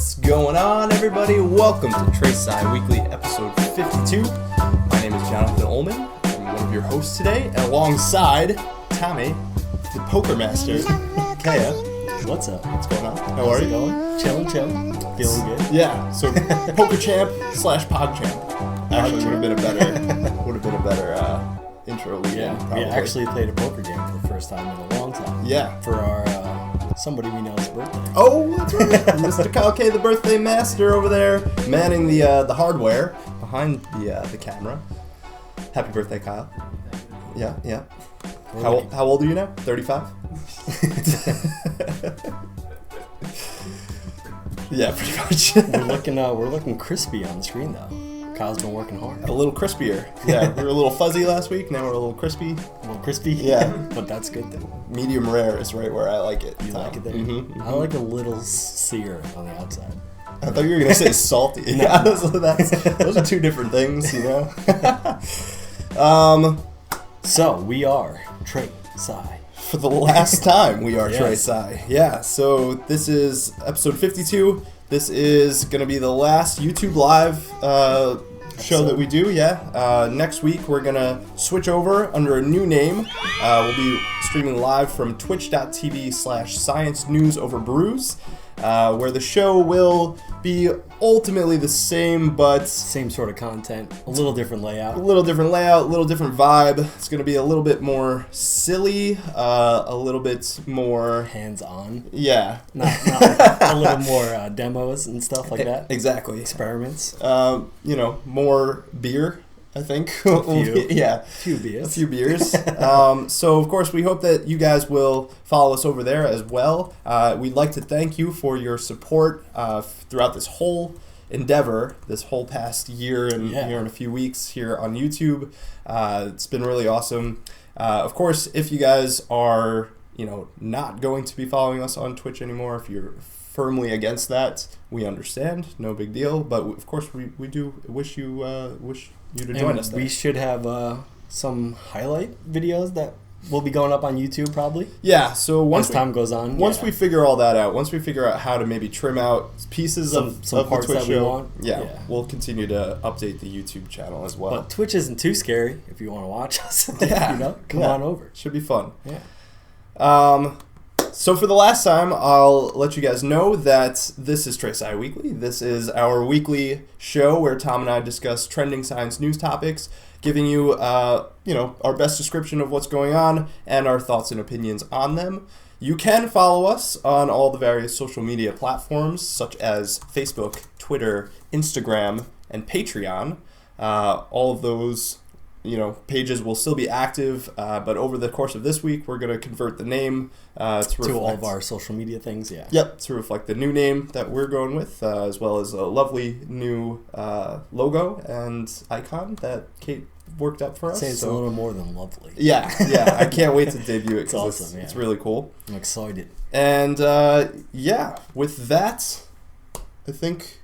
What's going on, everybody? Welcome to trèSci Weekly, episode 52. My name is Jonathan Ullman. I'm one of your hosts today, and alongside Tommy, the poker master, Kaya. What's up? What's going on? How are you? Going? Chilling. Feeling good. Yeah. So poker champ / pod champ. Actually, would have been a better intro lead. Yeah. We actually played a poker game for the first time in a long time. Yeah. For our somebody we know's birthday. Oh, that's right. Mr. Kyle K, the birthday master over there, manning the hardware behind the camera. Happy birthday, Kyle. Yeah. How old are you now? 35? Yeah, pretty much. We're looking crispy on the screen though. Kyle's been working hard. A little crispier. Yeah, we were a little fuzzy last week. Now we're a little crispy. A little crispy? Yeah. But that's good though. Medium rare is right where I like it. You like it there? Mm-hmm. I like a little sear on the outside. I thought you were going to say salty. No. Yeah, those are two different things, you know? So, we are trèSci. For the last time, we are Yes. trèSci. Yeah, so this is episode 52. This is going to be the last YouTube Live show that we do, yeah. Next week, we're going to switch over under a new name. We'll be streaming live from twitch.tv/Science News Over Brews, where the show will be ultimately the same, but Same sort of content, a little different layout. a little different layout, a little different vibe. It's going to be a little bit more silly, a little bit more... Hands-on. Yeah. Not like a little more demos and stuff like that. Exactly. Experiments. More beer, I think. few. Yeah. Few beers. A few beers. So, of course, we hope that you guys will follow us over there as well. We'd like to thank you for your support throughout this whole endeavor, this whole past year and a few weeks here on YouTube. It's been really awesome. Of course, if you guys are, not going to be following us on Twitch anymore, if you're firmly against that, we understand. No big deal. But, of course, we do wish you to join us there. We should have some highlight videos that will be going up on YouTube probably. Yeah, so once time goes on. Once we figure all that out, once we figure out how to maybe trim out pieces of parts the Twitch that we show, want. We'll continue to update the YouTube channel as well. But Twitch isn't too scary if you want to watch us. Yeah. Come on over. Should be fun. Yeah. So for the last time, I'll let you guys know that this is trèSci Weekly. This is our weekly show where Tom and I discuss trending science news topics, giving you, our best description of what's going on and our thoughts and opinions on them. You can follow us on all the various social media platforms such as Facebook, Twitter, Instagram, and Patreon. All of those pages will still be active, but over the course of this week, we're going to convert the name to all of our social media things, yeah. Yep, to reflect the new name that we're going with, as well as a lovely new logo and icon that Kate worked up for us. Say it's a little more than lovely. Yeah, I can't wait to debut it. It's awesome, It's really cool. I'm excited. And, with that, I think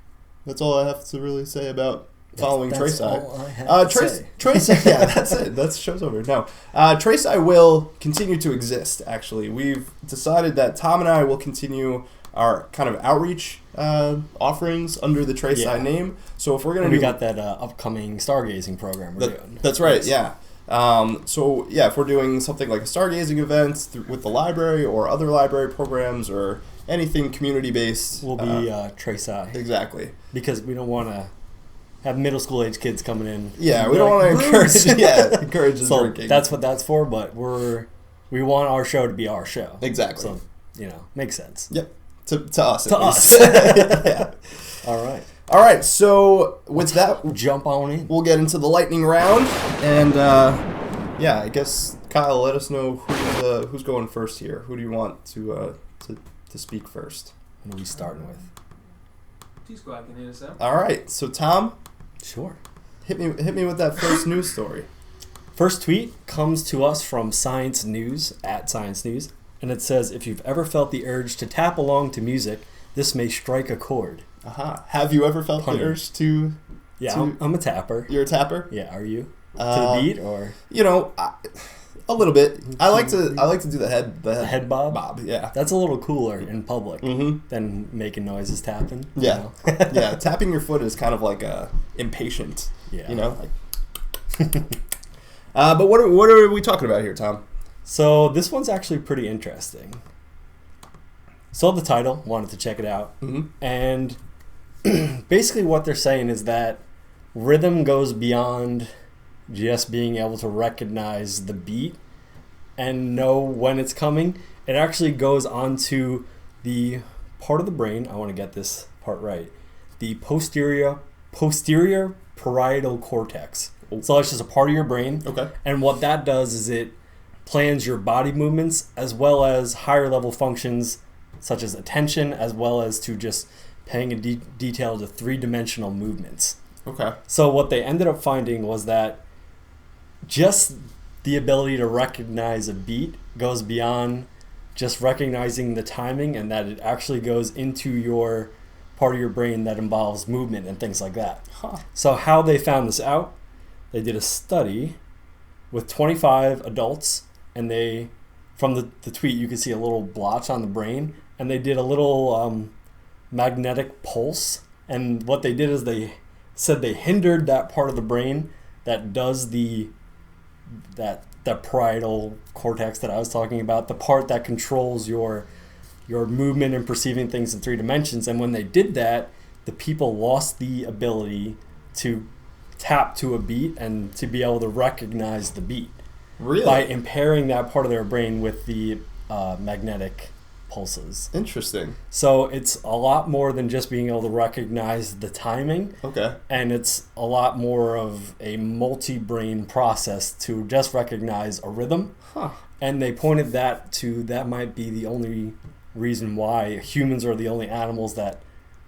that's all I have to really say about following that's trèSci. all I have to say. trèSci, yeah, that's it. That's show's over. No, trèSci will continue to exist. Actually, we've decided that Tom and I will continue our kind of outreach offerings under the trèSci name. So if we're gonna, we got that upcoming stargazing program we're doing. That's right. Yeah. If we're doing something like a stargazing event with the library or other library programs or anything community based, we'll be trèSci. Exactly. Because we don't want to have middle school age kids coming in. Yeah, we don't want to encourage the drinking. That's what that's for, but we want our show to be our show. Exactly. So, makes sense. Yep. To us. To us. Yeah. All right. So with that, jump on in. We'll get into the lightning round, and I guess Kyle, let us know who's going first here. Who do you want to speak first? What are we starting with? T-Squad can hit us out. All right. So Tom. Sure. Hit me with that first news story. First tweet comes to us from Science News, @Science News, and it says, if you've ever felt the urge to tap along to music, this may strike a chord. Aha. Have you ever felt the urge to... Yeah, I'm a tapper. You're a tapper? Yeah, are you? To the beat, or? A little bit. I like to do the head bob. Bob, yeah. That's a little cooler in public Mm-hmm. than making noises tapping. Yeah. Yeah. Tapping your foot is kind of like impatient. Yeah. You know? But what are we talking about here, Tom? So this one's actually pretty interesting. Saw the title, wanted to check it out. Mm-hmm. And basically what they're saying is that rhythm goes beyond just being able to recognize the beat and know when it's coming. It actually goes onto the part of the brain, I want to get this part right, the posterior parietal cortex. So it's just a part of your brain. Okay. And what that does is it plans your body movements as well as higher level functions such as attention, as well as to just paying a detail to three-dimensional movements. Okay. So what they ended up finding was that just the ability to recognize a beat goes beyond just recognizing the timing, and that it actually goes into your part of your brain that involves movement and things like that. Huh. So how they found this out, they did a study with 25 adults, and they, from the tweet, you can see a little blotch on the brain, and they did a little magnetic pulse. And what they did is they said they hindered that part of the brain that does that parietal cortex that I was talking about, the part that controls your movement and perceiving things in three dimensions. And when they did that, the people lost the ability to tap to a beat and to be able to recognize the beat. Really? By impairing that part of their brain with the magnetic pulses. Interesting. So it's a lot more than just being able to recognize the timing. Okay. And it's a lot more of a multi-brain process to just recognize a rhythm. Huh. And they pointed that might be the only reason why humans are the only animals that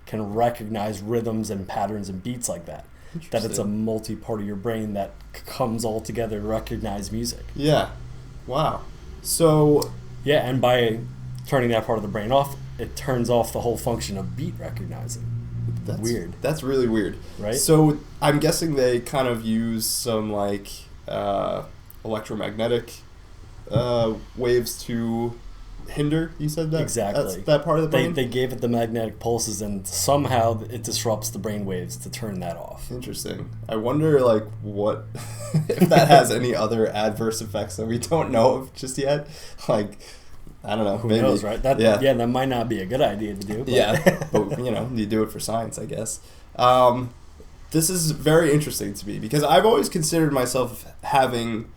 can recognize rhythms and patterns and beats like that. That it's a multi-part of your brain that comes all together to recognize music. Yeah. Wow. So... Yeah, and by turning that part of the brain off, it turns off the whole function of beat recognizing. That's weird. That's really weird. Right? So I'm guessing they kind of use some like electromagnetic waves to hinder, you said that? Exactly. That's that part of the brain? They gave it the magnetic pulses, and somehow it disrupts the brain waves to turn that off. Interesting. I wonder, like, what if that has any other adverse effects that we don't know of just yet. Like, I don't know. Who maybe. knows, right? Yeah, that might not be a good idea to do. But. Yeah, but, you do it for science, I guess. This is very interesting to me because I've always considered myself having...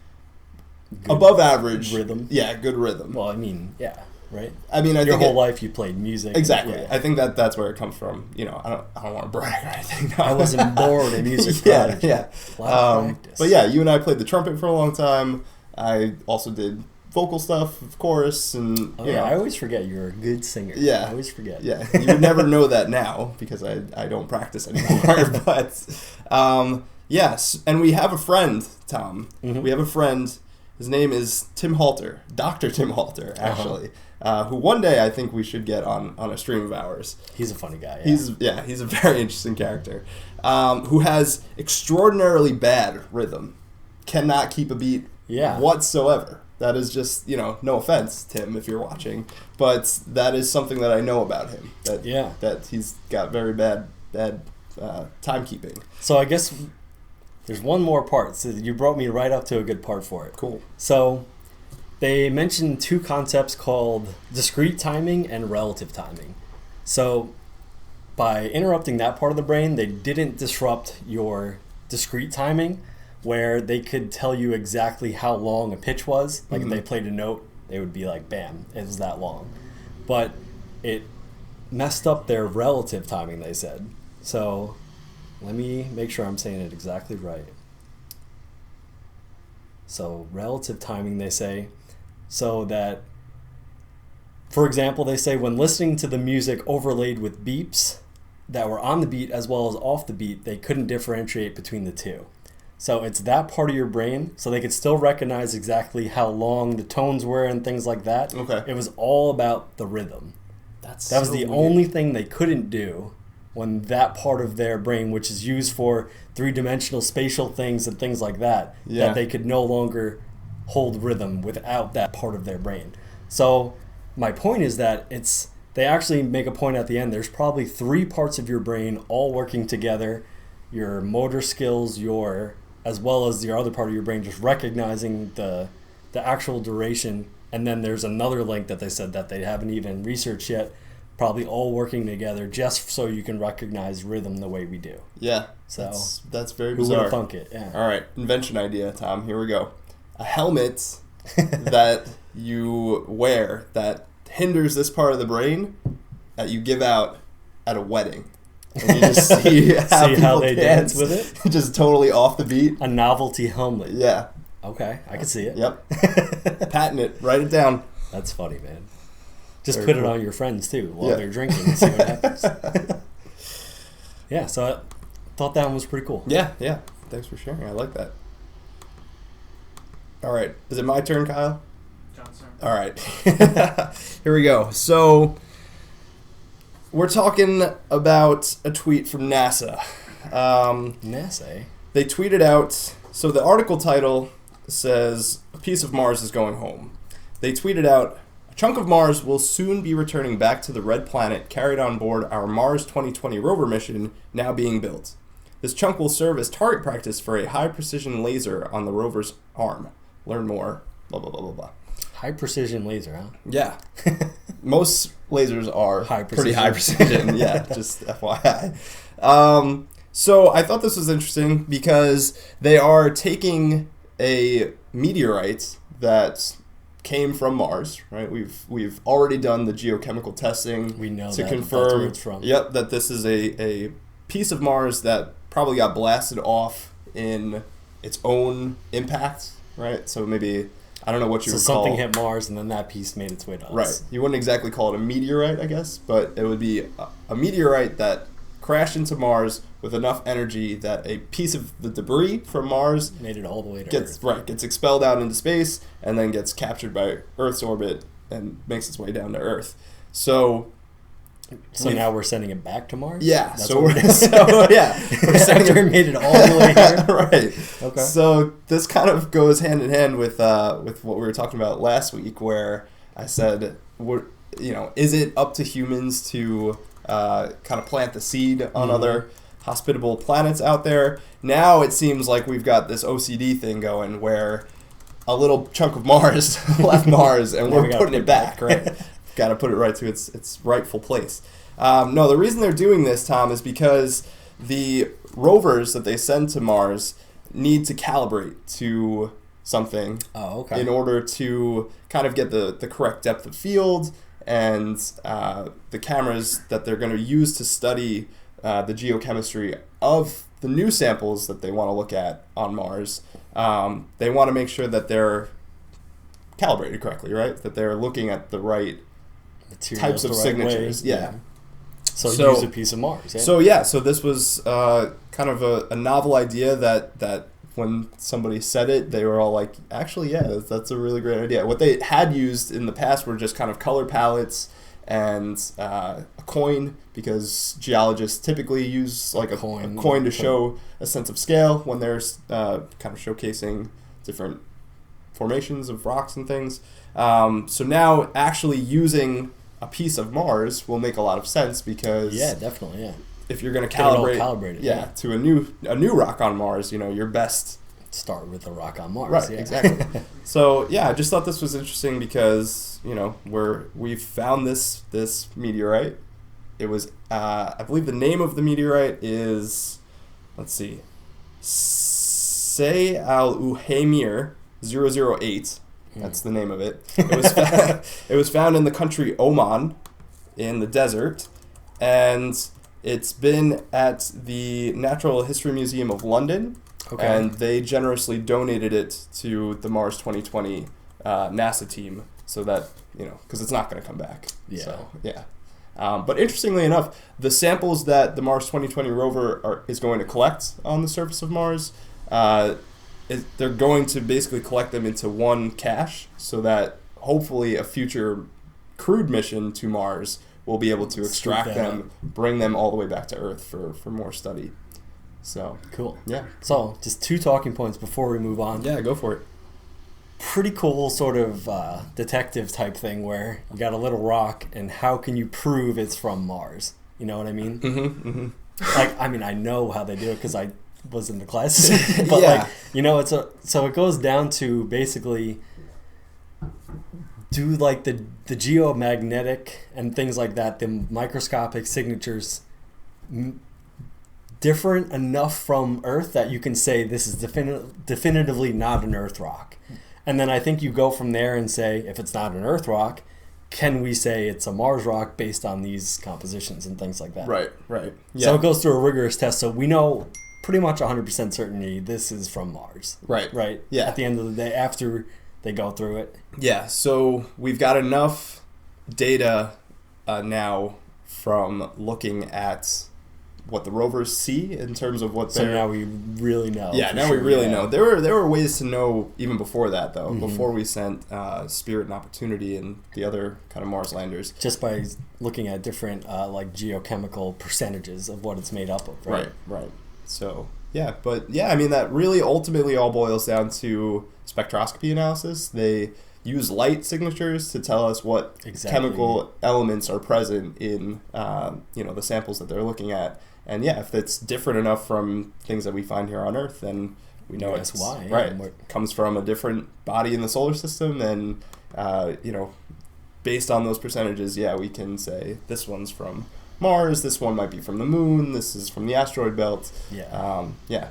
Good above average rhythm. Yeah, good rhythm. Well, I mean, yeah, right. I mean, your whole life you played music. Exactly. Yeah. I think that's where it comes from. I don't want to brag or anything. No. I wasn't born a music prodigy. Yeah. A lot of practice. But yeah, you and I played the trumpet for a long time. I also did vocal stuff, of course, and I always forget you're a good singer. Yeah, I always forget. Yeah, you would never know that now because I don't practice anymore. But yes, and we have a friend, Tom. Mm-hmm. We have a friend. His name is Tim Halter, Dr. Tim Halter, actually, who one day I think we should get on a stream of ours. He's a funny guy. Yeah. He's a very interesting character, who has extraordinarily bad rhythm, cannot keep a beat whatsoever. That is just, no offense, Tim, if you're watching, but that is something that I know about him. That he's got very bad timekeeping. So I guess there's one more part. So you brought me right up to a good part for it. Cool. So they mentioned two concepts called discrete timing and relative timing. So by interrupting that part of the brain, they didn't disrupt your discrete timing, where they could tell you exactly how long a pitch was. Like if they played a note, they would be like, bam, it was that long. But it messed up their relative timing, they said. So let me make sure I'm saying it exactly right. So relative timing, they say, so that, for example, they say when listening to the music overlaid with beeps that were on the beat as well as off the beat, they couldn't differentiate between the two. So it's that part of your brain, so they could still recognize exactly how long the tones were and things like that. Okay. It was all about the rhythm. That was the only thing they couldn't do when that part of their brain, which is used for three-dimensional spatial things and things like that, that they could no longer hold rhythm without that part of their brain. So my point is that they actually make a point at the end. There's probably 3 parts of your brain all working together, your motor skills, as well as your other part of your brain just recognizing the actual duration. And then there's another link that they said that they haven't even researched yet, probably all working together just so you can recognize rhythm the way we do. Yeah, so that's very who bizarre. would have thunk it? Yeah. All right, invention idea, Tom. Here we go. A helmet that you wear that hinders this part of the brain that you give out at a wedding. And you just see how they dance with it? Just totally off the beat. A novelty helmet. Yeah. Okay, I can see it. Yep. Patent it. Write it down. That's funny, man. Just Very put cool. it on your friends, too, while they're drinking and see what happens. Yeah, so I thought that one was pretty cool. Yeah. Thanks for sharing. I like that. All right. Is it my turn, Kyle? Johnson. All right. Here we go. So we're talking about a tweet from NASA. NASA? They tweeted out, so the article title says, "A piece of Mars is going home." They tweeted out, "A chunk of Mars will soon be returning back to the red planet carried on board our Mars 2020 rover mission now being built. This chunk will serve as target practice for a high-precision laser on the rover's arm. Learn more, blah, blah, blah, blah, blah." High precision laser, huh? Yeah. Most lasers are High pretty precision. high precision. Yeah, just FYI. So I thought this was interesting because they are taking a meteorite that came from Mars, right? We've already done the geochemical testing. We know to that confirm, that's where it's from. Yep, that this is a piece of Mars that probably got blasted off in its own impact, right? So maybe, I don't know what you would call. Something hit Mars and then that piece made its way to us. Right. You wouldn't exactly call it a meteorite, I guess, but it would be a meteorite that crashed into Mars with enough energy that a piece of the debris from Mars Made it all the way to gets Earth. gets expelled out into space and then gets captured by Earth's orbit and makes its way down to Earth. So now we're sending it back to Mars? yeah, That's so what we're sending After it made it all the way here? right. Okay. So this kind of goes hand in hand with what we were talking about last week, where I said, is it up to humans to kind of plant the seed on other hospitable planets out there? Now it seems like we've got this OCD thing going where a little chunk of Mars left Mars and we're putting it back, right? Got to put it right to its rightful place. No, the reason they're doing this, Tom, is because the rovers that they send to Mars need to calibrate to something in order to kind of get the correct depth of field, and the cameras that they're going to use to study the geochemistry of the new samples that they want to look at on Mars. They want to make sure that they're calibrated correctly, right? That they're looking at the right types of signatures. Yeah. So use a piece of Mars. Yeah. So this was kind of a novel idea that when somebody said it, they were all like, actually, yeah, that's a really great idea. What they had used in the past were just kind of color palettes and a coin, because geologists typically use like a coin to show a sense of scale when they're kind of showcasing different formations of rocks and things. So now actually using a piece of Mars will make a lot of sense, because definitely, if you're going to calibrate it, to a new rock on Mars, your best start with a rock on Mars. Right, exactly. So I just thought this was interesting because we've found this meteorite. It was I believe the name of the meteorite is, let's see, Se al Uhamir 008. That's the name of it. It was found in the country Oman, in the desert, and it's been at the Natural History Museum of London, and they generously donated it to the Mars 2020 NASA team, so that because it's not going to come back. Yeah. So, yeah. But interestingly enough, the samples that the Mars 2020 rover is going to collect on the surface of Mars, they're going to basically collect them into one cache, so that hopefully a future crewed mission to Mars will be able to extract them, bring them all the way back to Earth for more study. So cool. Yeah. So just 2 talking points before we move on. Yeah, go for it. pretty cool sort of detective type thing where you got a little rock, and how can you prove it's from Mars? You know what I mean? Mm-hmm, mm-hmm. Like, I mean, I know how they do it because I was in the classes. But, Yeah. like, you know, so it goes down to basically do, like, the geomagnetic and things like that, the microscopic signatures different enough from Earth that you can say this is definitively not an Earth rock. And then I think you go from there and say, if it's not an Earth rock, can we say it's a Mars rock based on these compositions and things like that? Right. Yeah. So it goes through a rigorous test. So we know pretty much 100% certainty this is from Mars. Right. Yeah. At the end of the day, after they go through it. Yeah. So we've got enough data now from looking at what the rovers see in terms of what they're... So now we really know. Yeah, now we really know. There were ways to know even before that, though. Mm-hmm. Before we sent Spirit and Opportunity and the other kind of Mars landers. Just by looking at different like geochemical percentages of what it's made up of, right? Right. So, yeah. But, yeah, I mean, that really ultimately all boils down to spectroscopy analysis. They use light signatures to tell us what chemical elements are present in, the samples that they're looking at. And yeah, if it's different enough from things that we find here on Earth, then we know it's why. Right. It comes from a different body in the solar system, and based on those percentages, yeah, we can say this one's from Mars, this one might be from the Moon, this is from the asteroid belt. Yeah.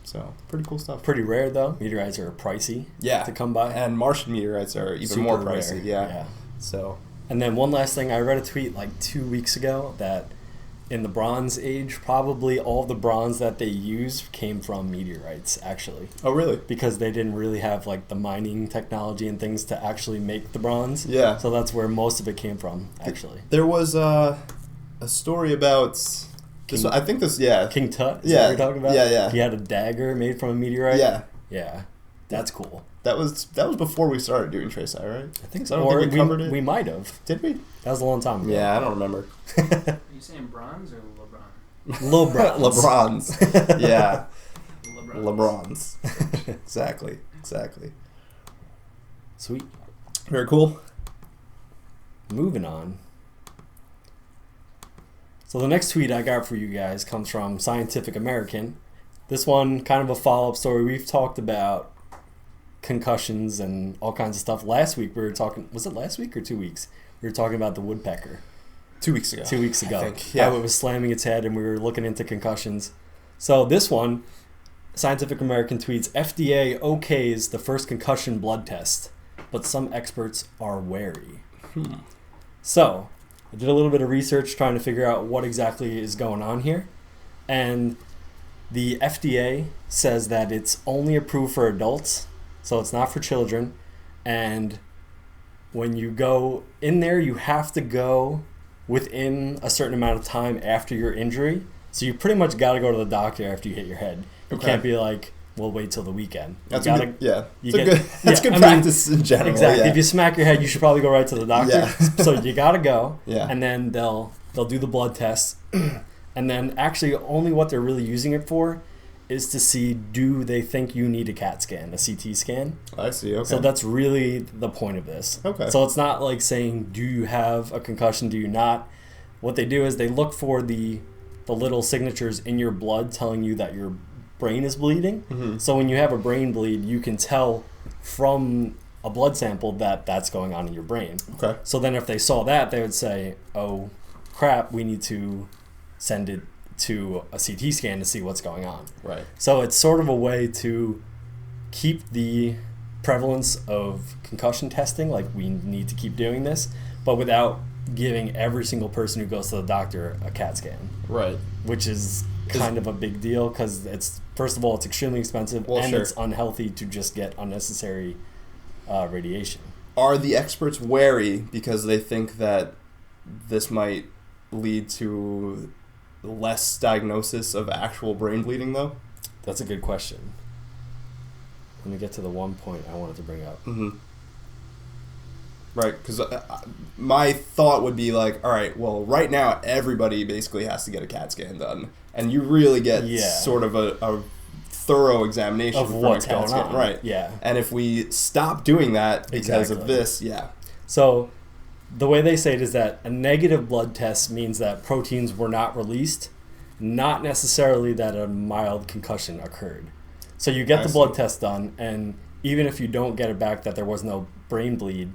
So pretty cool stuff. Pretty rare though. Meteorites are pricey. To come by, and Martian meteorites are even super more pricey. Rare. Yeah. So. And then one last thing, I read a tweet like 2 weeks ago that in the Bronze Age, probably all the bronze that they used came from meteorites, actually. Oh, really? Because they didn't really have like the mining technology and things to actually make the bronze. Yeah. So that's where most of it came from, actually. There was a story about King Tut. Is that what you're talking about? Yeah. He had a dagger made from a meteorite. Yeah. That's cool. That was before we started doing trèSci, right? I think so. I don't think we covered it. We might have. Did we? That was a long time ago. Yeah, I don't remember. Are you saying bronze or LeBron? LeBrons. Yeah. LeBrons. Exactly. Sweet. Very cool. Moving on. So the next tweet I got for you guys comes from Scientific American. This one, kind of a follow-up story. We've talked about concussions and all kinds of stuff. Last week we were talking, was it last week or 2 weeks? We were talking about the woodpecker. 2 weeks ago. 2 weeks ago. I think, yeah. How it was slamming its head and we were looking into concussions. So this one, Scientific American tweets, FDA okays the first concussion blood test, but some experts are wary. So I did a little bit of research trying to figure out what exactly is going on here. And the FDA says that it's only approved for adults, so it's not for children. And when you go in there, you have to go within a certain amount of time after your injury. So you pretty much got to go to the doctor after you hit your head. You can't be like, we'll wait till the weekend. That's good practice in general. Exactly. Yeah. If you smack your head, you should probably go right to the doctor. Yeah. So you got to go. Yeah. And then they'll do the blood test. And then actually only what they're really using it for is to see, do they think you need a CAT scan, a CT scan? I see, okay. So that's really the point of this. Okay. So it's not like saying, do you have a concussion, do you not? What they do is they look for the little signatures in your blood telling you that your brain is bleeding. Mm-hmm. So when you have a brain bleed, you can tell from a blood sample that that's going on in your brain. Okay. So then if they saw that, they would say, oh, crap, we need to send it to a CT scan to see what's going on. Right. So it's sort of a way to keep the prevalence of concussion testing, like we need to keep doing this, but without giving every single person who goes to the doctor a CAT scan. Right. Which is kind of a big deal because it's, first of all, it's extremely expensive, and sure. It's unhealthy to just get unnecessary radiation. Are the experts wary because they think that this might lead to less diagnosis of actual brain bleeding, though? That's a good question. Let me get to the one point I wanted to bring up. Mm-hmm. Right, because my thought would be like, all right, well, right now everybody basically has to get a CAT scan done, and you really get sort of a thorough examination of from what's a CAT going scan, on. right? Yeah. And if we stop doing that because of Exactly. this, yeah. So the way they say it is that a negative blood test means that proteins were not released, not necessarily that a mild concussion occurred. So you get the blood test done, and even if you don't get it back that there was no brain bleed,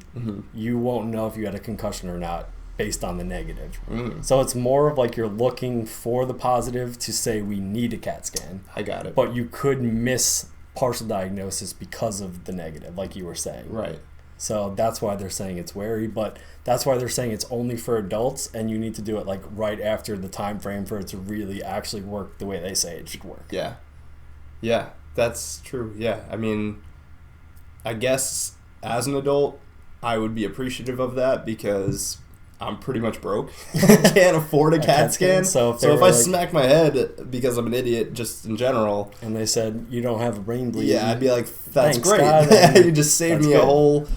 you won't know if you had a concussion or not based on the negative. So it's more of like you're looking for the positive to say we need a CAT scan. I got it. But you could miss partial diagnosis because of the negative, like you were saying. Right. So that's why they're saying it's wary, but that's why they're saying it's only for adults, and you need to do it like right after the time frame for it to really actually work the way they say it should work. Yeah. Yeah, that's true. Yeah. I mean, I guess as an adult, I would be appreciative of that because I'm pretty much broke. I can't afford a CAT scan. So if I smack my head because I'm an idiot just in general, and they said you don't have a brain bleed, yeah, I'd be like, that's thanks, great. God, You just saved me a whole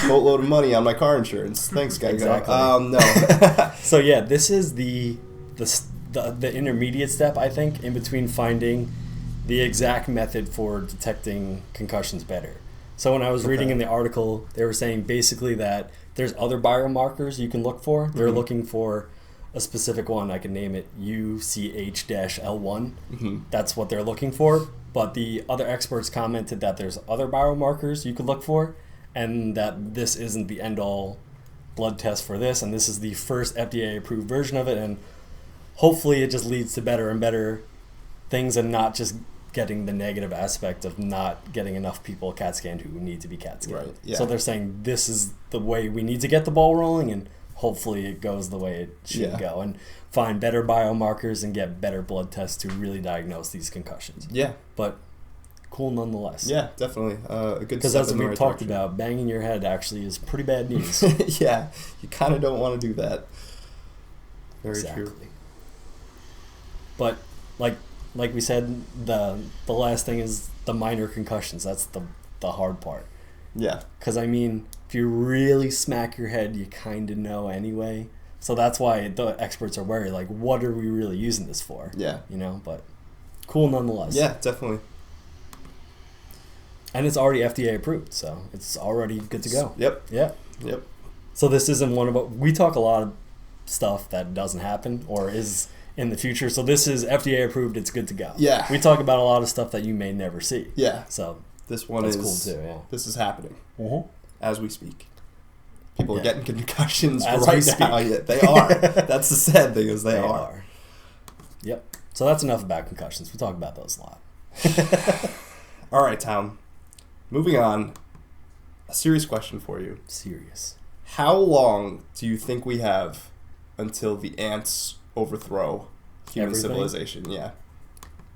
boatload of money on my car insurance. Thanks, guy. Exactly. No. So yeah, this is the intermediate step, I think, in between finding the exact method for detecting concussions better. So when I was reading in the article, they were saying basically that there's other biomarkers you can look for. They're looking for a specific one. I can name it UCH-L1. That's what they're looking for. But the other experts commented that there's other biomarkers you could look for, and that this isn't the end-all blood test for this, and this is the first FDA-approved version of it, and hopefully it just leads to better and better things and not just getting the negative aspect of not getting enough people CAT scanned who need to be CAT scanned. Right, yeah. So they're saying this is the way we need to get the ball rolling, and hopefully it goes the way it should go, and find better biomarkers and get better blood tests to really diagnose these concussions. Yeah. But cool nonetheless. Yeah, definitely. A good because step as in the we've right talked direction. about, banging your head actually is pretty bad news. Yeah, you kind of don't want to do that. Very true. But like we said, the last thing is the minor concussions. That's the hard part. Yeah. Because I mean, if you really smack your head, you kind of know anyway. So that's why the experts are worried. Like, what are we really using this for? Yeah. You know, but cool nonetheless. Yeah, definitely. And it's already FDA approved, so it's already good to go. Yep. Yeah. Yep. So this isn't one of we talk a lot of stuff that doesn't happen or is in the future. So this is FDA approved. It's good to go. Yeah. We talk about a lot of stuff that you may never see. Yeah. So this one that's is cool too. Yeah. This is happening as we speak. People are Yeah. getting concussions As we right speak. now. Yeah, they are. That's the sad thing is they are. Yep. So that's enough about concussions. We talk about those a lot. All right, Tom. Moving on. A serious question for you. Serious. How long do you think we have until the ants overthrow human Everything? civilization? Yeah.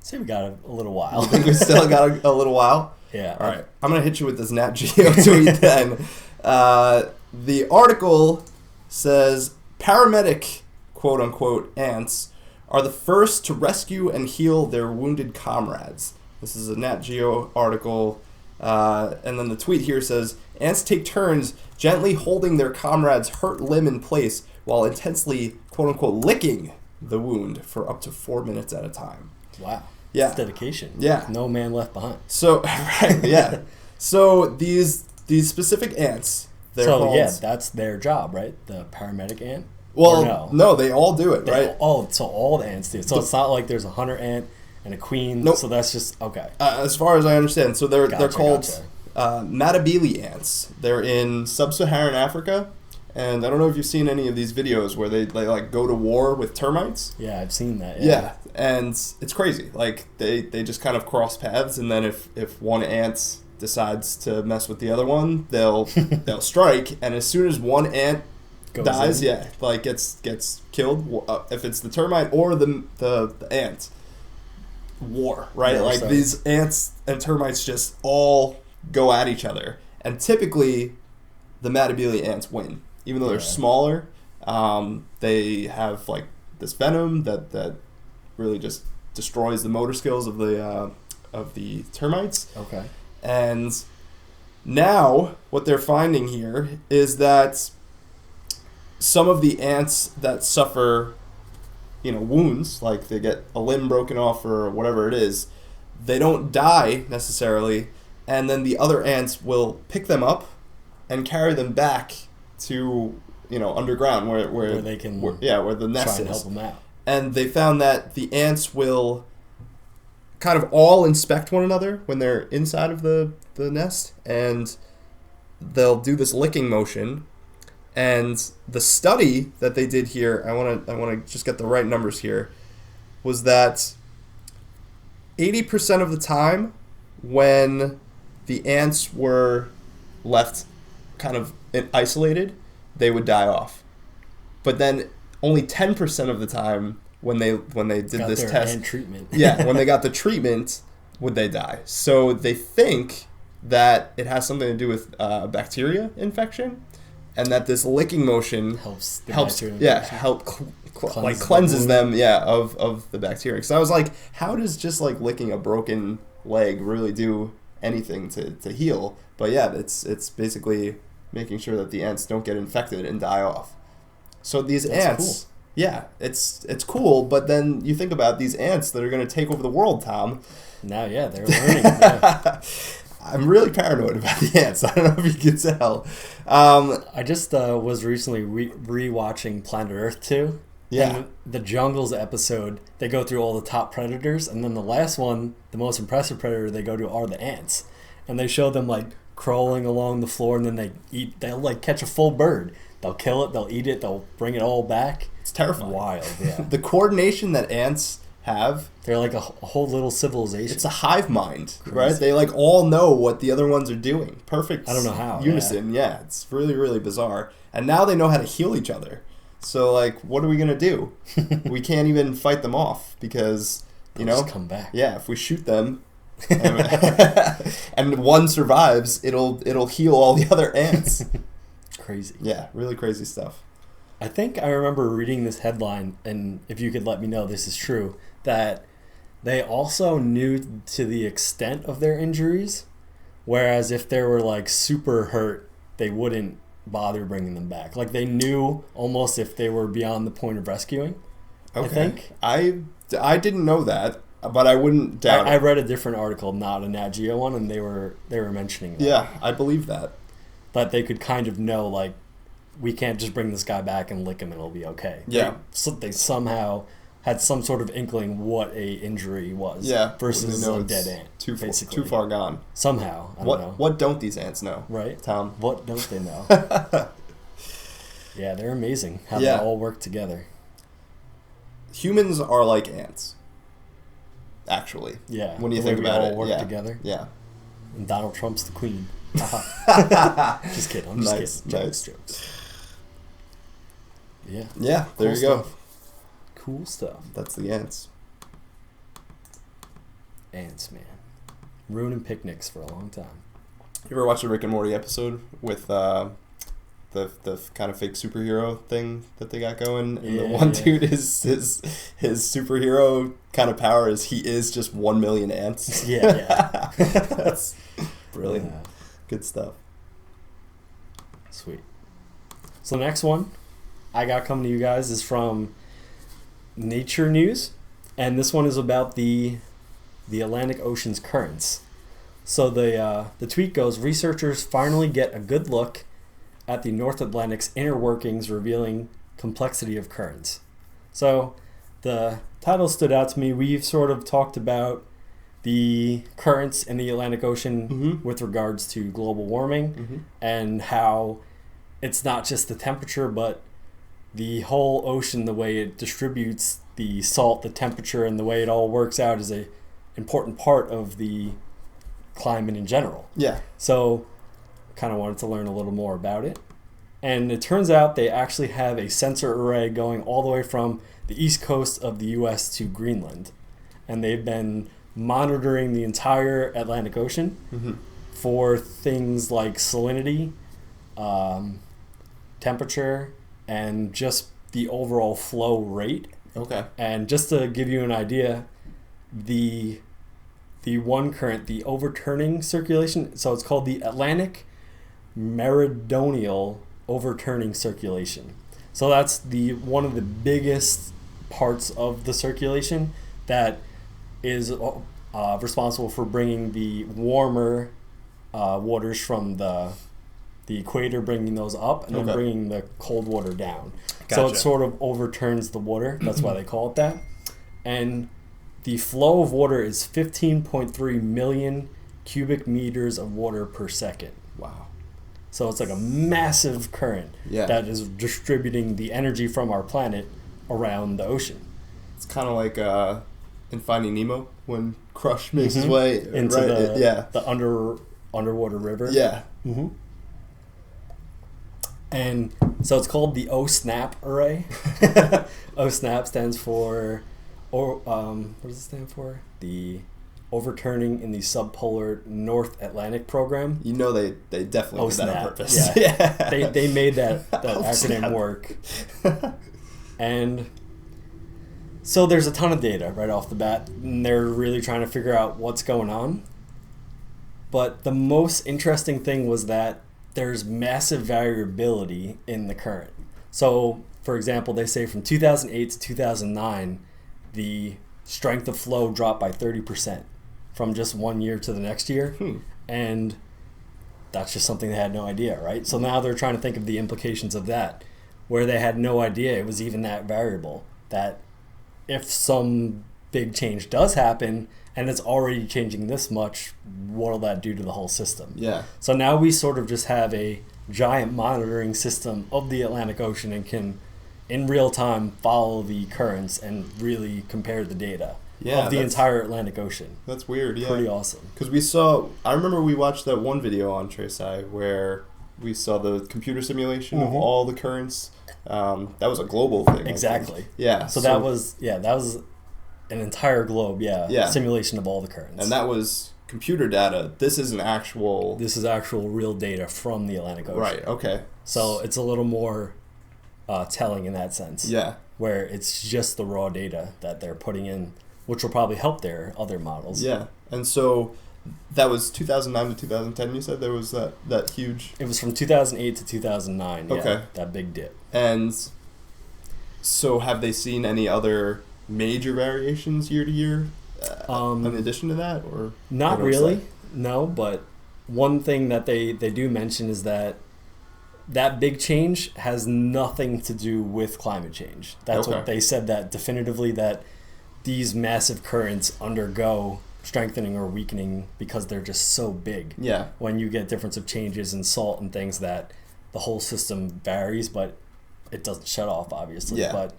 Say we got a little while. You think we still got a little while? Yeah. All right. I'm going to hit you with this Nat Geo tweet then. The article says paramedic, quote unquote, ants are the first to rescue and heal their wounded comrades. This is a Nat Geo article. And then the tweet here says, ants take turns gently holding their comrade's hurt limb in place while intensely, quote unquote, licking the wound for up to 4 minutes at a time. Wow. Yeah. That's dedication. Yeah. No man left behind. So, right, yeah. So these specific ants, they're called... yeah, that's their job, right? The paramedic ant? Well, Or no, they all do it, right? So all the ants do it. So it's not like there's a hunter ant and a queen. Nope. So that's just, okay. As far as I understand. So they're called Gotcha. matabele ants. They're in sub-Saharan Africa. And I don't know if you've seen any of these videos where they like go to war with termites. Yeah, I've seen that. Yeah, and it's crazy. Like they just kind of cross paths, and then if one ant decides to mess with the other one, they'll strike. And as soon as one ant dies, like gets killed, if it's the termite or the ant, war, right? Like these ants and termites just all go at each other, and typically the matabele ants win. Even though they're smaller, they have like this venom that really just destroys the motor skills of the termites. Okay. And now what they're finding here is that some of the ants that suffer, wounds, like they get a limb broken off or whatever it is, they don't die necessarily, and then the other ants will pick them up and carry them back to, underground where they can where the nest try and is. help them out. And they found that the ants will kind of all inspect one another when they're inside of the nest, and they'll do this licking motion. And the study that they did here, I want to just get the right numbers here, was that 80% of the time when the ants were left kind of isolated, they would die off. But then only 10% of the time when they did Got this their test, ant treatment. when they got the treatment, would they die. So they think that it has something to do with bacteria infection, and that this licking motion helps cleanses them of the bacteria. So I was like, how does just like licking a broken leg really do anything to heal? But yeah, it's basically making sure that the ants don't get infected and die off. So these ants, cool. Yeah, it's cool, but then you think about these ants that are going to take over the world, Tom. Now, yeah, they're learning. Yeah. I'm really paranoid about the ants. I don't know if you can tell. I just was recently re-watching Planet Earth 2. Yeah. And the Jungles episode, they go through all the top predators, and then the last one, the most impressive predator they go to are the ants. And they show them like crawling along the floor, and then they'll like catch a full bird. They'll kill it, they'll eat it, they'll bring it all back. It's terrifying. Wild, yeah. The coordination that ants have. They're like a whole little civilization. It's a hive mind, Crazy. right? They like all know what the other ones are doing. Perfect. I don't know how. Unison, yeah. It's really, really bizarre. And now they know how to heal each other. So like, what are we gonna do? We can't even fight them off because They'll just come back. Yeah, if we shoot them, and one survives, it'll heal all the other ants. Crazy. Yeah, really crazy stuff. I think I remember reading this headline, and if you could let me know this is true, that they also knew to the extent of their injuries, whereas if they were like super hurt, they wouldn't bother bringing them back. Like they knew almost if they were beyond the point of rescuing. Okay. I think. I didn't know that, but I wouldn't doubt I it. read a different article, not a Nat Geo one, and they were mentioning that. Yeah, I believe that. But they could kind of know, like, we can't just bring this guy back and lick him and it'll be okay. Yeah. They somehow had some sort of inkling what a injury was. Yeah. Versus a dead ant. Too basically. far gone. Somehow. I don't know. What don't these ants know? Right? Tom. What don't they know? Yeah, they're amazing how they Yeah. all work together. Humans are like ants. Actually. Yeah. When you the think way about we all it. work Yeah. together. Yeah. And Donald Trump's the queen. Just kidding. I'm just kidding. Jokes. Yeah. Yeah, there Cool you go. stuff. Cool stuff. That's the ants. Ants, man. Ruining picnics for a long time. You ever watch a Rick and Morty episode with the kind of fake superhero thing that they got going? And the one dude is his superhero kind of power is he is just 1 million ants. Yeah. That's brilliant. Yeah. Good stuff. Sweet. So the next one I got coming to you guys is from Nature News, and this one is about the Atlantic Ocean's currents. So the tweet goes, researchers finally get a good look at the North Atlantic's inner workings, revealing complexity of currents. So the title stood out to me. We've sort of talked about the currents in the Atlantic Ocean with regards to global warming and how it's not just the temperature, but the whole ocean, the way it distributes the salt, the temperature, and the way it all works out is a important part of the climate in general. Yeah. So kind of wanted to learn a little more about it. And it turns out they actually have a sensor array going all the way from the east coast of the U.S. to Greenland. And they've been monitoring the entire Atlantic Ocean for things like salinity, temperature, and just the overall flow rate. Okay. And just to give you an idea, the one current, the overturning circulation, so it's called the Atlantic Meridional Overturning Circulation. So that's one of the biggest parts of the circulation that is responsible for bringing the warmer waters from the equator, bringing those up, and then bringing the cold water down. Gotcha. So it sort of overturns the water. That's why they call it that. And the flow of water is 15.3 million cubic meters of water per second. Wow. So it's like a massive current that is distributing the energy from our planet around the ocean. It's kind of like in Finding Nemo when Crush makes his way into the underwater river. Yeah. Mm-hmm. And so it's called the O-SNAP array. O-SNAP stands for, what does it stand for? The Overturning in the Subpolar North Atlantic Program. You know they definitely did that on purpose. Yeah. They made that acronym work. And so there's a ton of data right off the bat, and they're really trying to figure out what's going on. But the most interesting thing was that there's massive variability in the current. So, for example, they say from 2008 to 2009, the strength of flow dropped by 30% from just one year to the next year. And that's just something they had no idea, right? So now they're trying to think of the implications of that, where they had no idea it was even that variable, that if some big change does happen and it's already changing this much, what'll that do to the whole system? Yeah. So now we sort of just have a giant monitoring system of the Atlantic Ocean and can, in real time, follow the currents and really compare the data of the entire Atlantic Ocean. That's weird, yeah. Pretty awesome. Because I remember we watched that one video on trèSci where we saw the computer simulation of all the currents. That was a global thing. Exactly. Yeah. So that was an entire globe, simulation of all the currents. And that was computer data. This is actual real data from the Atlantic Ocean. Right, okay. So it's a little more telling in that sense. Yeah. Where it's just the raw data that they're putting in, which will probably help their other models. Yeah. And so that was 2009 to 2010, you said there was that huge... It was from 2008 to 2009, okay. That big dip. And so have they seen any other major variations year to year in addition to that? Or not really, no, but one thing that they do mention is that big change has nothing to do with climate change. That's what they said, that definitively that these massive currents undergo strengthening or weakening because they're just so big. Yeah. When you get difference of changes in salt and things, that the whole system varies, but it doesn't shut off, obviously. Yeah. But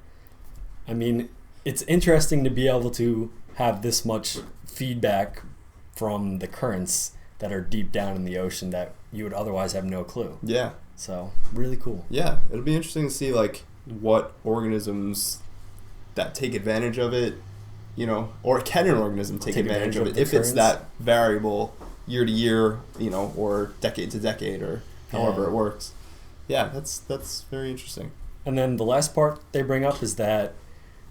I mean, it's interesting to be able to have this much feedback from the currents that are deep down in the ocean that you would otherwise have no clue. Yeah. So, really cool. Yeah. It'll be interesting to see what organisms that take advantage of it, or can an organism take advantage of it if it's that variable year to year, or decade to decade, or however it works. Yeah, that's very interesting. And then the last part they bring up is that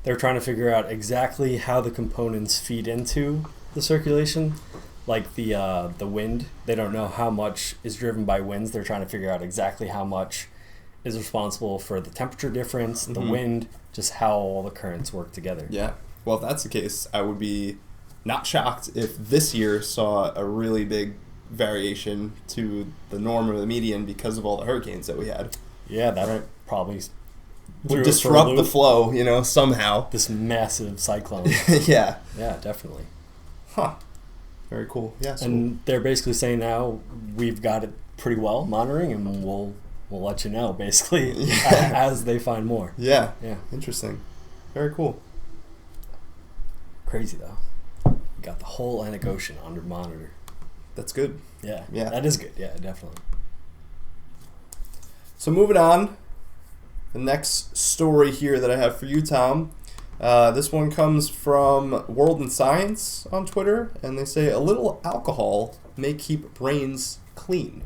they're trying to figure out exactly how the components feed into the circulation. Like the wind, they don't know how much is driven by winds. They're trying to figure out exactly how much is responsible for the temperature difference, the wind, just how all the currents work together. Yeah. Well, if that's the case, I would be not shocked if this year saw a really big variation to the norm or the median because of all the hurricanes that we had. Yeah, that probably would disrupt the flow, somehow. This massive cyclone. Yeah. Yeah, definitely. Huh. Very cool. Yeah. So and they're basically saying now we've got it pretty well monitoring, and we'll let you know basically as they find more. Yeah. Yeah. Interesting. Very cool. Crazy though. You got the whole Atlantic Ocean under monitor. That's good. Yeah. Yeah. That is good. Yeah, definitely. So moving on, the next story here that I have for you, Tom. This one comes from World and Science on Twitter, and they say a little alcohol may keep brains clean.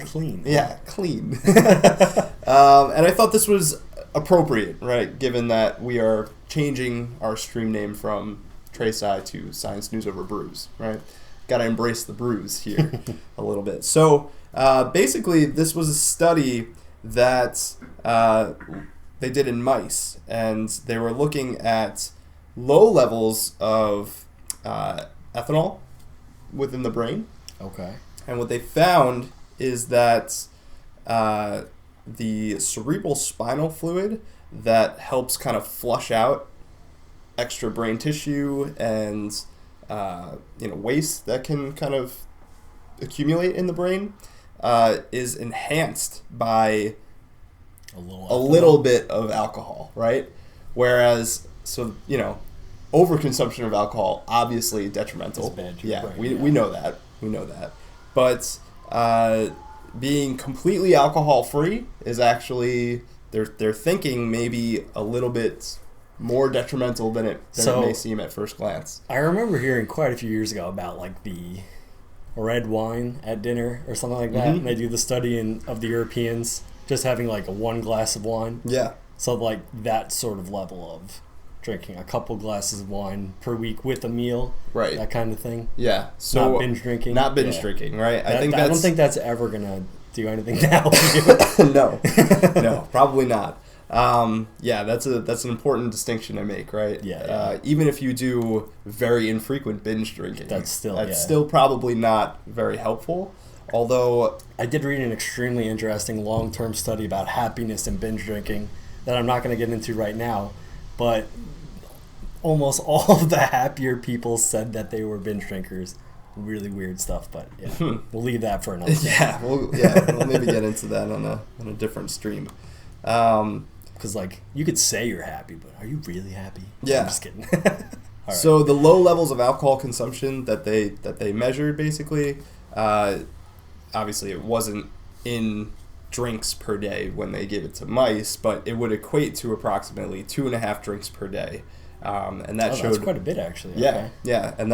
Clean. Yeah, clean. And I thought this was appropriate, right, given that we are changing our stream name from trèSci to Science News Over Brews, right? Got to embrace the brews here a little bit. So basically, this was a study that they did in mice, and they were looking at low levels of ethanol within the brain. Okay. And what they found is that the cerebral spinal fluid that helps kind of flush out extra brain tissue and waste that can kind of accumulate in the brain is enhanced by a little bit of alcohol, right? Whereas, overconsumption of alcohol obviously detrimental. It's bad to Yeah, your brain, we know that. We know that. But being completely alcohol free is actually they're thinking maybe a little bit more detrimental than it may seem at first glance. I remember hearing quite a few years ago about like the red wine at dinner or something like that. Mm-hmm. And they do the study of the Europeans just having like one glass of wine. Yeah. So like that sort of level of drinking a couple glasses of wine per week with a meal, right? That kind of thing. Yeah. So not binge drinking. Not binge drinking, right? I don't think that's ever gonna do anything to help you. No, probably not. That's an important distinction to make, right? Yeah. Even if you do very infrequent binge drinking, that's still probably not very helpful. Although I did read an extremely interesting long-term study about happiness and binge drinking that I'm not going to get into right now, but almost all of the happier people said that they were binge drinkers. Really weird stuff, but yeah, we'll leave that for another day. We'll maybe get into that on a different stream. Because you could say you're happy, but are you really happy? Yeah, I'm just kidding. Right. So the low levels of alcohol consumption that they measured, basically, obviously it wasn't in drinks per day when they gave it to mice, but it would equate to approximately 2.5 drinks per day, and that showed that's quite a bit actually. Yeah, and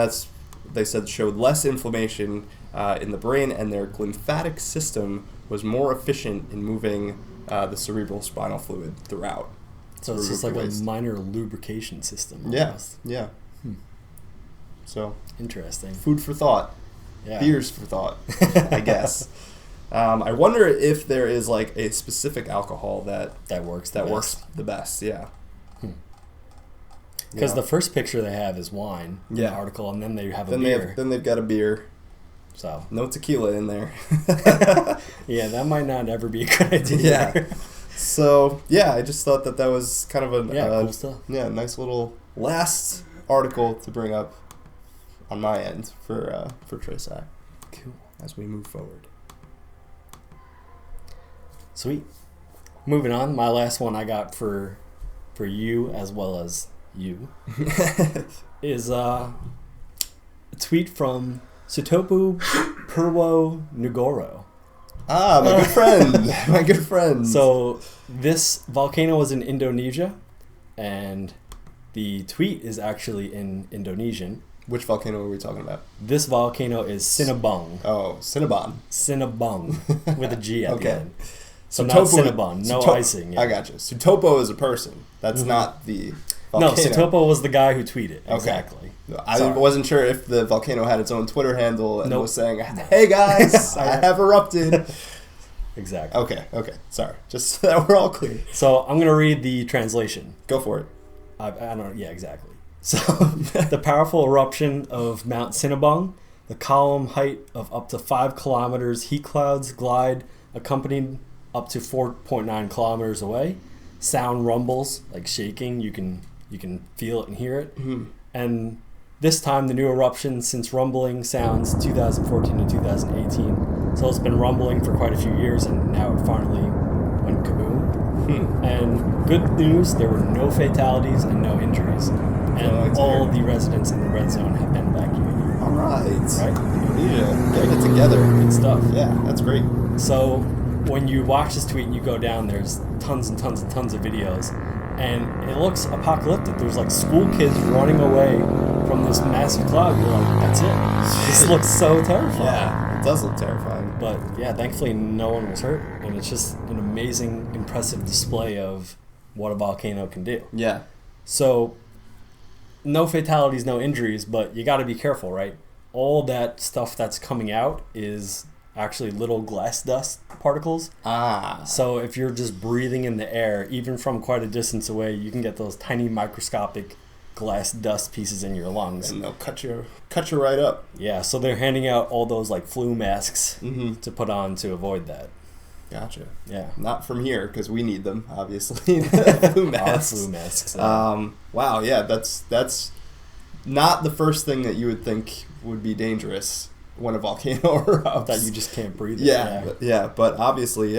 they said showed less inflammation in the brain, and their glymphatic system was more efficient in moving the cerebral spinal fluid throughout. So it's just like a minor lubrication system. Almost. Yeah. So interesting. Food for thought. Yeah. Beers for thought, I guess. I wonder if there is like a specific alcohol that works the best. Yeah. Because the first picture they have is wine in the article, and then they have a beer. Then they've got a beer. So no tequila in there. Yeah, that might not ever be a good idea. Yeah. So I just thought that was kind of cool stuff. Yeah, nice little last article to bring up on my end for trèSci. Cool. As we move forward. Sweet. Moving on, my last one I got for you as well as you is a tweet from Sutopo Purwo Nugroho. Ah, my good friend. So this volcano was in Indonesia, and the tweet is actually in Indonesian. Which volcano are we talking about? This volcano is Sinabung. Oh, Cinnabon. Sinabung with a G at the end. So Sutopo, not Cinnabon, no icing. Yeah. I got you. Sutopo is a person. That's not the volcano. No, Sutopo was the guy who tweeted. Exactly. I wasn't sure if the volcano had its own Twitter handle and was saying, "Hey guys, I have erupted." Exactly. Okay. Sorry. Just so that we're all clear. So I'm going to read the translation. Go for it. I don't. Yeah, exactly. So the powerful eruption of Mount Sinabung, the column height of up to 5 kilometers, heat clouds glide accompanied up to 4.9 kilometers away. Sound rumbles like shaking. You can feel it and hear it. Mm-hmm. And this time the new eruption since rumbling sounds 2014 to 2018. So it's been rumbling for quite a few years, and now it finally went kaboom. And good news, there were no fatalities and no injuries. And all the residents in the red zone have been evacuated. All right. Right? Getting it together. Good stuff. Yeah, that's great. So when you watch this tweet and you go down, there's tons and tons and tons of videos. And it looks apocalyptic. There's like school kids running away from this massive cloud. You're like, that's it. This looks so terrifying. Yeah, it does look terrifying. But yeah, thankfully no one was hurt. And it's just an amazing, impressive display of what a volcano can do. Yeah. So no fatalities, no injuries, but you got to be careful, right? All that stuff that's coming out is actually little glass dust particles. So if you're just breathing in the air, even from quite a distance away, you can get those tiny microscopic glass dust pieces in your lungs. And they'll cut you right up. Yeah, so they're handing out all those like flu masks Mm-hmm. to put on to avoid that. Gotcha. Yeah. Not from here, because we need them, obviously. Flu masks. Our flu masks. Wow, yeah, that's not the first thing that you would think would be dangerous when a volcano erupts. That you just can't breathe. But obviously,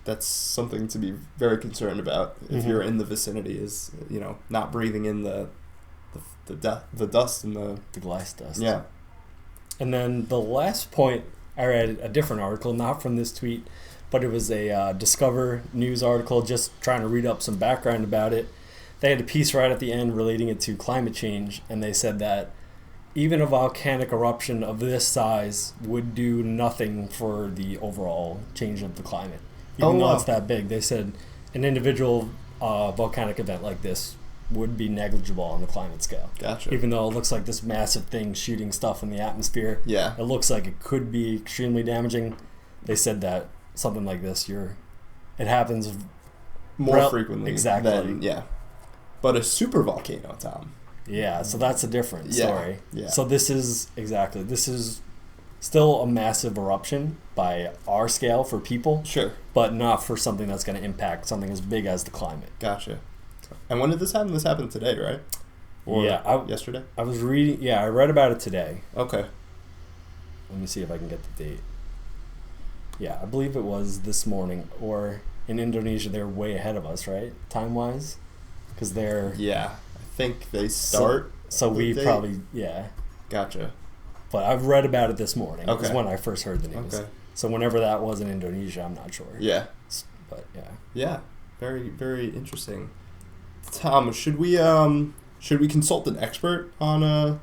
that's something to be very concerned about if you're in the vicinity, is, not breathing in the dust and the glass dust. Yeah. And then the last point, I read a different article, not from this tweet, but it was a Discover News article, just trying to read up some background about it. They had a piece right at the end relating it to climate change, and they said that even a volcanic eruption of this size would do nothing for the overall change of the climate. Even though it's that big, they said an individual volcanic event like this would be negligible on the climate scale. Gotcha. Even though it looks like this massive thing shooting stuff in the atmosphere, Yeah. it looks like it could be extremely damaging. They said that something like this, it happens More frequently. Exactly. Than, But a super volcano, Tom. Yeah, so that's a different story. Yeah. So this is still a massive eruption by our scale for people. Sure. But not for something that's going to impact something as big as the climate. Gotcha. And when did this happen? This happened today, right? Or yesterday? I was reading, I read about it today. Okay. Let me see if I can get the date. Yeah, I believe it was this morning. Or in Indonesia, they're way ahead of us, right? Time-wise? Because they're... Yeah, I think they start... So we probably... Gotcha. But I've read about it this morning. Okay. Is when I first heard the news. Okay. So whenever that was in Indonesia, I'm not sure. Yeah. But yeah. Yeah. Very, very interesting. Tom, should we consult an expert on a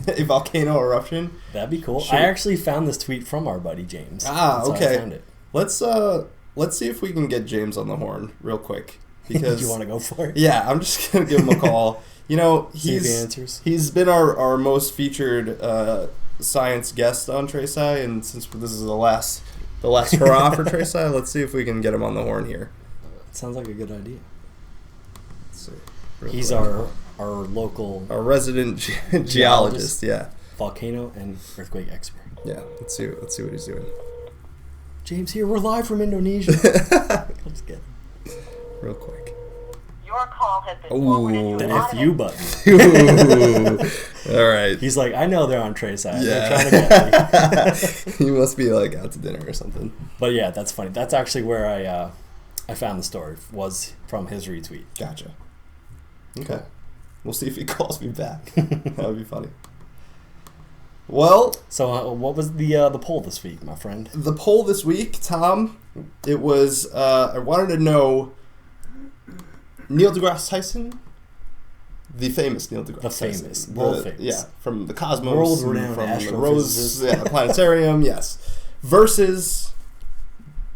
a volcano eruption? That'd be cool. I actually found this tweet from our buddy James. That's okay. How I found it. Let's see if we can get James on the horn real quick. Because do you want to go for it? Yeah, I'm just gonna give him a call. He's been our most featured science guest on trèSci, and since this is the last hurrah for trèSci, let's see if we can get him on the horn here. Sounds like a good idea. Let's see. He's our local... Our resident geologist, yeah. Volcano and earthquake expert. Yeah, let's see what he's doing. James here, we're live from Indonesia. Let's get him. Real quick. Your call has been forwarded to the FU button. All right. He's like, I know they're on trèSci. Yeah. They're trying to get me. He must be like out to dinner or something. But yeah, that's funny. That's actually where I found the story, was from his retweet. Gotcha. Okay. We'll see if he calls me back. That would be funny. Well, so what was the poll this week, my friend? The poll this week, Tom, it was I wanted to know Neil deGrasse Tyson, the famous Neil deGrasse Tyson. World famous. Yeah, from the Cosmos, world-renowned from the Rose Planetarium, yes, versus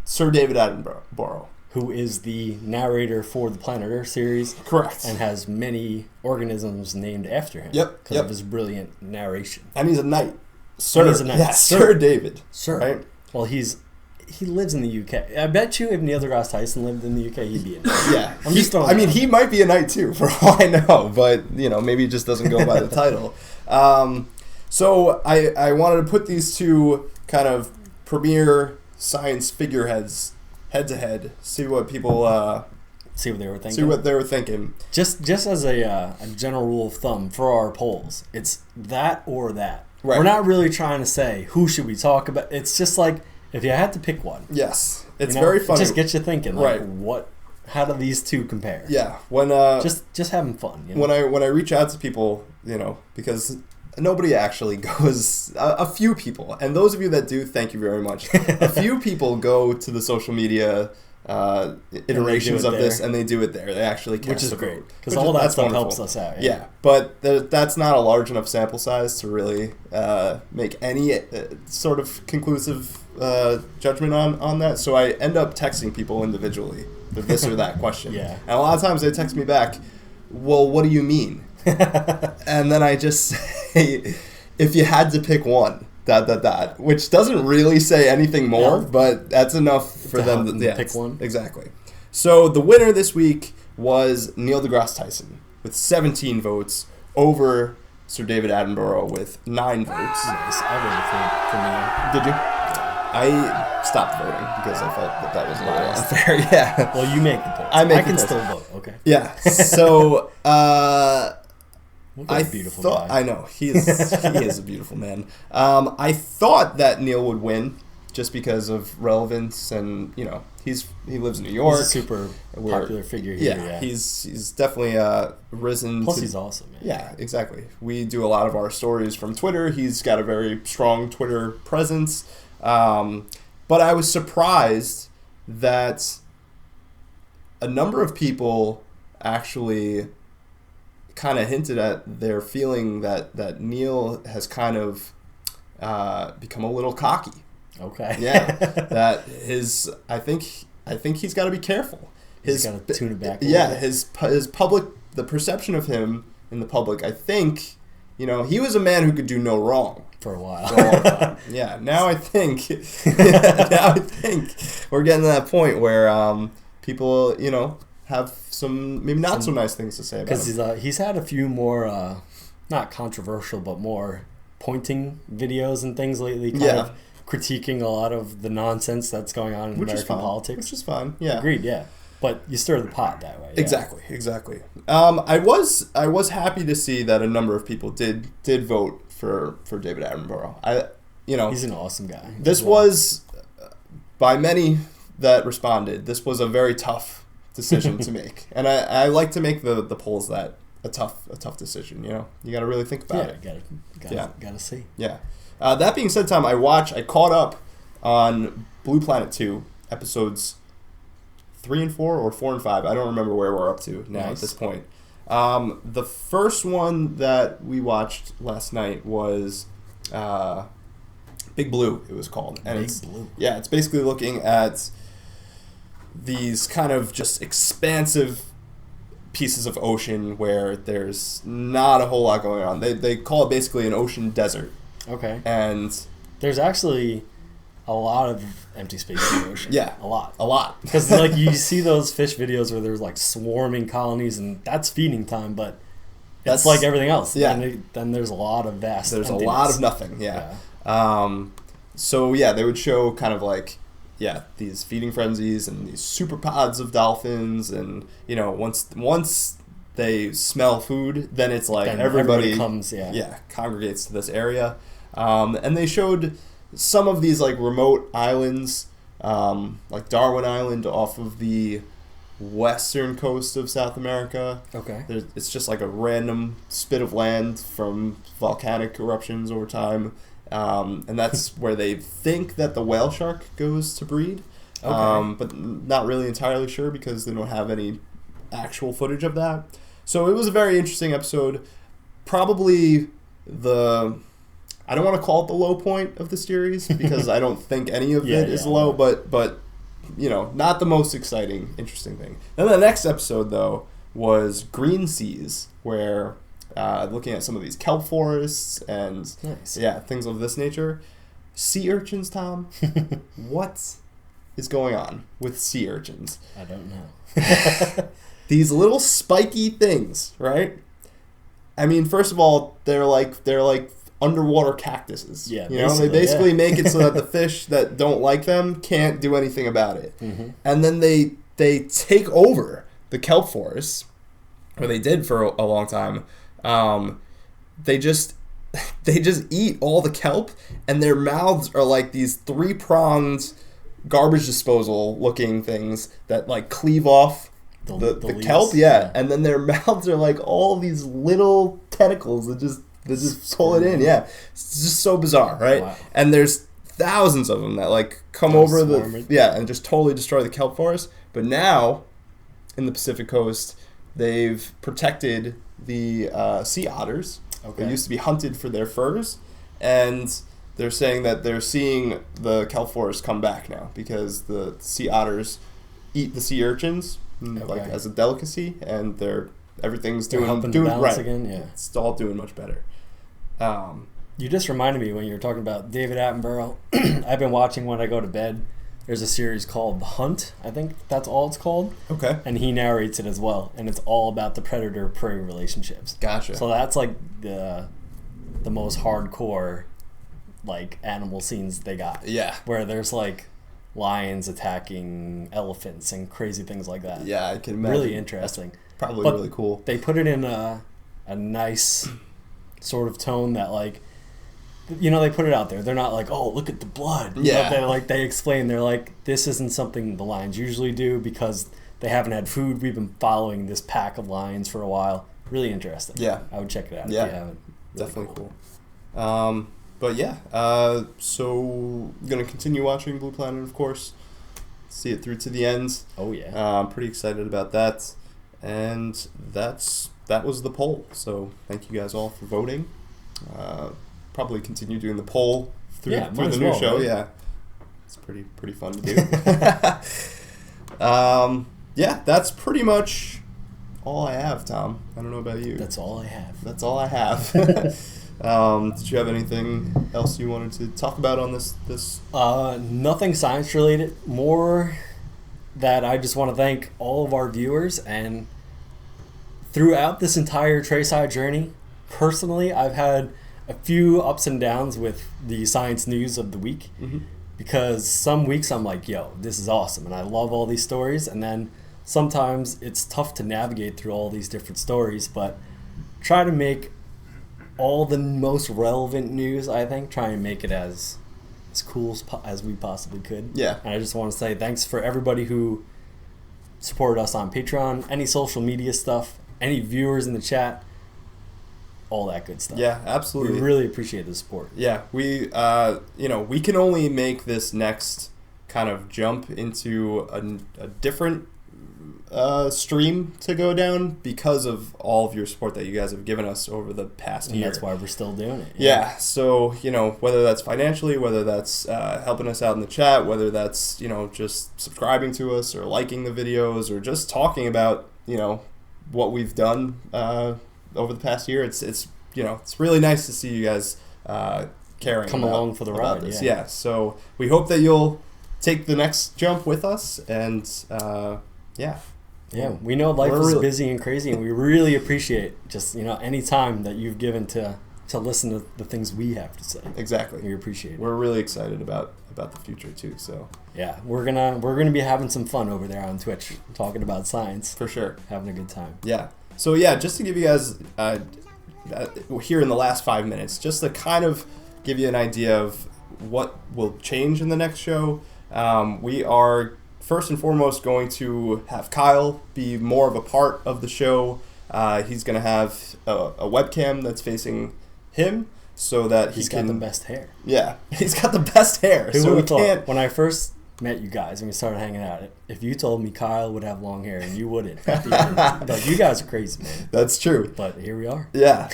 Sir David Attenborough, who is the narrator for the Planet Earth series. Correct. And has many organisms named after him. Yep. Because of his brilliant narration. And he's a knight. Sir. He's a knight. Yes, Sir David. Sir. Right? Well, he lives in the UK. I bet you if Neil deGrasse Tyson lived in the UK, he'd be a knight. Yeah. He might be a knight too, for all I know. But, maybe he just doesn't go by the title. So I wanted to put these two kind of premier science figureheads head to head, see what people see what they were thinking. See what they were thinking. Just as a general rule of thumb for our polls, it's that or that. Right. We're not really trying to say who should we talk about. It's just like if you had to pick one. Yes, it's very funny. It just gets you thinking. Like, right. How do these two compare? Yeah. When just having fun. When I reach out to people, because nobody actually goes. A few people, and those of you that do, thank you very much. A few people go to the social media iterations of this, and they do it there. They actually cast which is a great, vote. because all that stuff helps us out. Yeah, but that's not a large enough sample size to really make any sort of conclusive judgment on that. So I end up texting people individually with this or that question. Yeah, and a lot of times they text me back, well, what do you mean? And then I just say, if you had to pick one, ... which doesn't really say anything more, but that's enough for them to pick one. Exactly. So the winner this week was Neil deGrasse Tyson with 17 votes over Sir David Attenborough with 9 votes. Nice. I voted for Neil. Did you? I stopped voting because I felt that was a little unfair. Yeah. Well, you make the votes. I can the still vote. Okay. Yeah. So Look at I that beautiful thought guy. I know he is a beautiful man. I thought that Neil would win just because of relevance, and he lives in New York. He's a super popular figure here. Yeah. He's definitely risen. Plus, he's awesome. Man. Yeah, exactly. We do a lot of our stories from Twitter. He's got a very strong Twitter presence. But I was surprised that a number of people actually kind of hinted at their feeling that Neil has kind of become a little cocky. Okay. Yeah. That I think he's got to be careful. He's got to tune it back. His public, the perception of him in the public, I think, he was a man who could do no wrong. For a while. For a long time. Yeah. Now I think we're getting to that point where people, have some maybe not so nice things to say about him. Because he's had a few more, not controversial, but more pointing videos and things lately, kind of critiquing a lot of the nonsense that's going on in American politics. Which is fine. Yeah. Agreed. Yeah. But you stir the pot that way. Yeah. Exactly. I was happy to see that a number of people did vote for David Attenborough. He's an awesome guy. This was, by many that responded, this was a very tough decision to make, and I like to make the polls that a tough decision. You got to really think about it. Gotta see. Yeah. That being said, Tom, I caught up on Blue Planet 2 episodes 3 and 4 or 4 and 5. I don't remember where we're up to now at this point. The first one that we watched last night was Big Blue, it was called. And Big Blue. Yeah, it's basically looking at these kind of just expansive pieces of ocean where there's not a whole lot going on. They call it basically an ocean desert. Okay. And there's actually a lot of empty space in the ocean. Yeah. A lot. Because you see those fish videos where there's swarming colonies, and that's feeding time, but it's like everything else. Yeah. Then there's a lot of vast There's emptiness. a lot of nothing, yeah. So, they would show kind of these feeding frenzies and these super pods of dolphins, and, once they smell food, then it's then everybody comes, congregates to this area. And they showed some of these remote islands, like Darwin Island off of the western coast of South America. Okay. It's just a random spit of land from volcanic eruptions over time. And that's where they think that the whale shark goes to breed. Okay. But not really entirely sure because they don't have any actual footage of that. So it was a very interesting episode. Probably I don't want to call it the low point of the series because I don't think any of it is low, but not the most exciting, interesting thing. Then the next episode, though, was Green Seas, where looking at some of these kelp forests and things of this nature. Sea urchins, Tom. What is going on with sea urchins? I don't know. These little spiky things, right? I mean, first of all, they're like underwater cactuses. Yeah, they basically make it so that the fish that don't like them can't do anything about it. Mm-hmm. And then they take over the kelp forests, or they did for a long time. They just eat all the kelp, and their mouths are like these 3-pronged garbage disposal looking things that cleave off the kelp, and then their mouths are like all these little tentacles that just pull it in. Yeah, it's just so bizarre, right? Wow. And there's thousands of them that come over and just totally destroy the kelp forest. But now, in the Pacific Coast, they've protected the sea otters. Okay. They used to be hunted for their furs, and they're saying that they're seeing the kelp forest come back now because the sea otters eat the sea urchins as a delicacy, and everything's doing right again. Yeah, it's all doing much better. You just reminded me when you were talking about David Attenborough. I've been watching when I go to bed. there's a series called The Hunt. I think that's all it's called. Okay. And he narrates it as well, and it's all about the predator-prey relationships. Gotcha. So that's like the most hardcore like animal scenes they got. Yeah. Where there's like lions attacking elephants and crazy things like that. Yeah, I can imagine. Really interesting. Probably But really cool. They put it in a nice sort of tone that like, you know, they put it out there. They're not like, oh, look at the blood. You Yeah. know, they explain. They're like, this isn't something the lions usually do because they haven't had food. We've been following this pack of lions for a while. Really interesting. Yeah. I would check it out Yeah. if you haven't. Really Definitely cool. But yeah, so gonna continue watching Blue Planet, of course. See it through to the end. Oh yeah. I'm pretty excited about that. And that was the poll. So thank you guys all for voting. Probably continue doing the poll through might the as new well, show. right? Yeah, it's pretty fun to do. Yeah, that's pretty much all I have, Tom. I don't know about you. That's all I have. That's all I have. Did you have anything else you wanted to talk about on this? Nothing science related. More that I just want to thank all of our viewers, and throughout this entire trèSci journey, personally, I've had a few ups and downs with the science news of the week. Mm-hmm. Because some weeks I'm like, yo, this is awesome, and I love all these stories, and then sometimes it's tough to navigate through all these different stories, but try to make all the most relevant news, I think, try and make it as cool as we possibly could. Yeah. And I just want to say thanks for everybody who supported us on Patreon, any social media stuff, any viewers in the chat, all that good stuff. Yeah, absolutely. We really appreciate the support. Yeah, we we can only make this next kind of jump into a different stream to go down because of all of your support that you guys have given us over the past And year. that's why we're still doing it. Yeah, so, whether that's financially, whether that's helping us out in the chat, whether that's, just subscribing to us or liking the videos or just talking about, what we've done over the past year, it's really nice to see you guys caring Come along for the about ride, this. yeah. Yeah, so we hope that you'll take the next jump with us, and yeah. Yeah, we know life We're is really- busy and crazy, and we really appreciate just, any time that you've given to listen to the things we have to say. Exactly. We appreciate it. We're really excited about the future too, so Yeah, we're gonna be having some fun over there on Twitch, talking about science, for sure. having a good time. Yeah. So yeah, just to give you guys here in the last 5 minutes, just to kind of give you an idea of what will change in the next show. We are first and foremost going to have Kyle be more of a part of the show. He's going to have a webcam that's facing him so that He's he can. got the best hair. Yeah, he's got the best hair. Who so would we have thought, can't. when I first met you guys and we started hanging out, if you told me Kyle would have long hair and you wouldn't, like, you guys are crazy, man. That's true. But here we are. Yeah.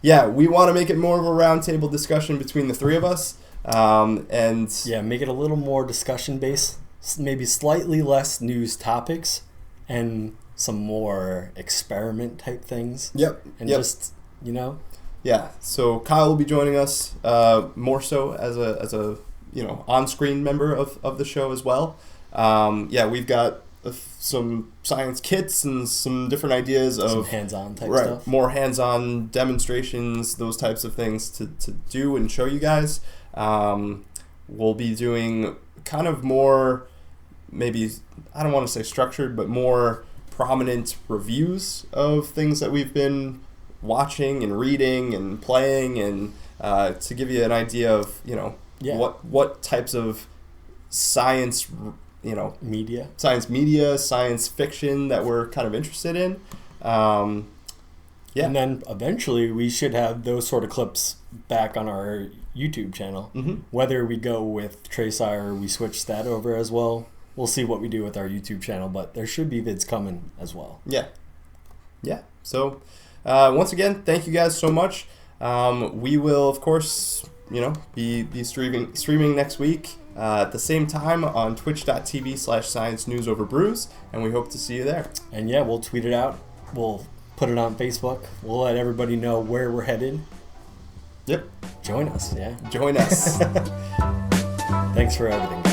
Yeah, we want to make it more of a roundtable discussion between the three of us. And Yeah, make it a little more discussion based, maybe slightly less news topics, and some more experiment type things. Yep. And Yep. just, Yeah, so Kyle will be joining us more so as a on-screen member of the show as well. Yeah, we've got some science kits and some different ideas some of hands-on type right, stuff. more hands-on demonstrations, those types of things to do and show you guys. We'll be doing kind of more, maybe, I don't want to say structured, but more prominent reviews of things that we've been watching and reading and playing, and to give you an idea of what types of science Media. science media, science fiction that we're kind of interested in. Yeah. And then eventually we should have those sort of clips back on our YouTube channel. Mm-hmm. Whether we go with trèSci or we switch that over as well, we'll see what we do with our YouTube channel, but there should be vids coming as well. Yeah. So once again, thank you guys so much. We will, of course, be streaming next week at the same time on twitch.tv/science news over brews, and we hope to see you there. And yeah, we'll tweet it out. We'll put it on Facebook. We'll let everybody know where we're headed. Yep. Join us, yeah. Join us. Thanks for everything.